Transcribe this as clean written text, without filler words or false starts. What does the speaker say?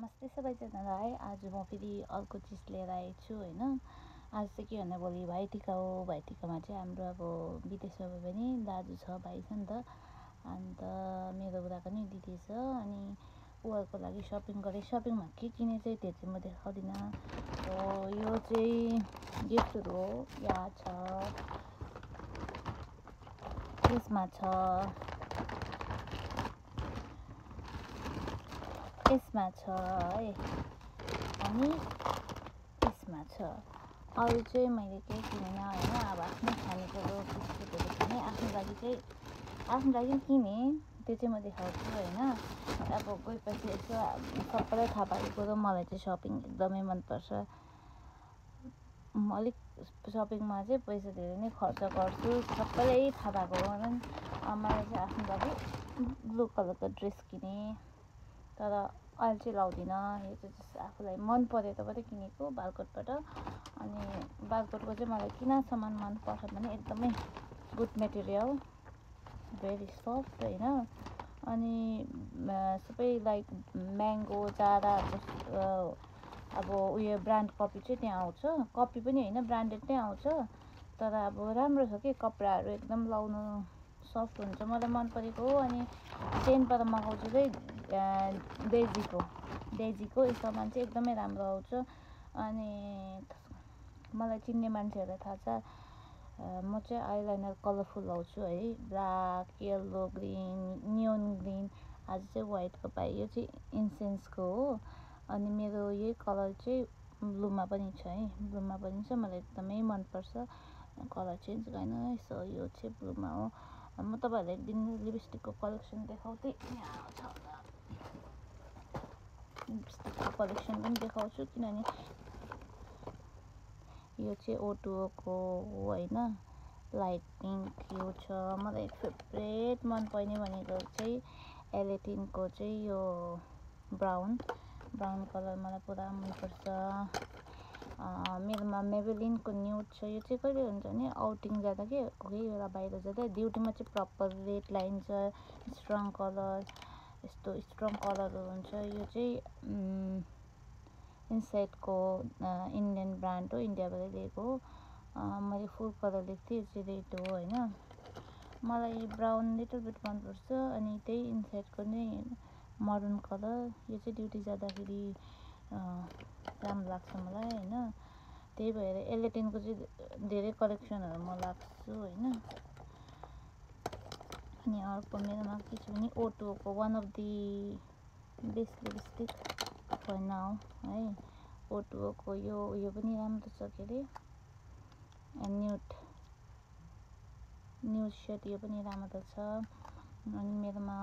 नमस्ते सबैजनालाई। आज म फेरि अर्को चिज लिएर आएको छु होइन। आज चाहिँ के भन्दा भोलि भाइटिका हो। भाइटिकामा चाहिँ हाम्रो अब विदेशमा भए पनि दाजु छ, भाइ छ नि त। अन्त मेरो बुढाको नि दिदी छ। अनि उहाँको लागि सपिङ गरेँ। सपिङमा के किने चाहिँ त्यो चाहिँ म देखाउँदिनँ। यो चाहिँ गिफ्टहरू हो, यहाँ छ, यसमा छ, यसमा छ है, अनि यसमा छ। अरू चाहिँ मैले केही किनिनँ होइन। अब आफ्नै खानेकुरो बिस्कुटहरू किनेँ। आफ्नो लागि किनेँ, त्यो चाहिँ म देखाउँछु होइन। अब गएपछि यसो सबैलाई थाहा भएको कुरो, मलाई चाहिँ सपिङ एकदमै मनपर्छ। अलिक सपिङमा चाहिँ पैसा धेरै नै खर्च गर्छु, सबैलाई थाहा भएको हो। मलाई चाहिँ आफ्नो लागि ब्लू कलरको ड्रेस किनेँ, तर अहिले चाहिँ लाउँदिनँ। यो चाहिँ जस्तो आफूलाई मन परेर मात्रै किनेको बालकोटबाट। अनि बालकोटको चाहिँ मलाई किन सामान मनपर्छ भने एकदमै गुड मेटेरियल, भेरी सफ्ट होइन। अनि सबै लाइक म्याङ्गो, जारा, अब उयो ब्रान्ड कपी चाहिँ त्यहाँ आउँछ। कपी पनि होइन, ब्रान्डेड नै आउँछ। तर अब राम्रो छ कि कपडाहरू एकदम लाउनु सफ्ट हुन्छ, मलाई मन परेको हो। अनि चेनबाट मगाउँछु चाहिँ डेजीको यो सामान चाहिँ एकदमै राम्रो आउँछ। अनि मलाई चिन्ने मान्छेहरूलाई थाहा छ, म चाहिँ आइलाइनर कलरफुल लाउँछु है, black, yellow, green, neon green. आज चाहिँ व्हाइटको पाएँ। यो चाहिँ इन्सेन्सको हो। अनि मेरो यही कलर चाहिँ ब्लूमा पनि छ है, ब्लूमा पनि छ। मलाई एकदमै मनपर्छ। कलर चेन्ज गरेन। सो यो चाहिँ ब्लूमा हो। म तपाईँहरूलाई एक दिन लिपस्टिकको कलेक्सन देखाउँथेँ, यहाँ छ होला। लिपस्टिकको कलेक्सन पनि देखाउँछु, किनभने यो चाहिँ ओटोको हो होइन, लाइट पिङ्क यो छ। मलाई फेभरेट मनपर्ने भनेको चाहिँ एलेटिनको चाहिँ यो ब्राउन कलर मलाई पुरा मनपर्छ। मेरोमा मेबेलिनको न्युड छ। यो चाहिँ कहिले हुन्छ भने आउटिङ जाँदा के कोही बेला बाहिर जाँदा ड्युटीमा चाहिँ प्रपर रेड लाइन छ, स्ट्रङ कलर, यस्तो स्ट्रङ कलरहरू हुन्छ। यो चाहिँ इन्साइडको इन्डियन ब्रान्ड हो, इन्डियाबाट लिएको हो। मैले फुल कलर लिएको थिएँ, यो चाहिँ रेड हो होइन। मलाई ब्राउन लिटल बिट मनपर्छ। अनि त्यही इन्साइडको नै मरुन कलर, यो चाहिँ ड्युटी जाँदाखेरि राम्रो लाग्छ मलाई होइन। त्यही भएर एलेटिनको चाहिँ धेरै कलेक्सनहरू म लाग्छु होइन। अनि अर्को मेरोमा के छ भने ओटोको one of the best lipstick for now है। ओटोको यो पनि राम्रो छ, के अरे न्युड सेड, यो पनि राम्रो छ। अनि मेरोमा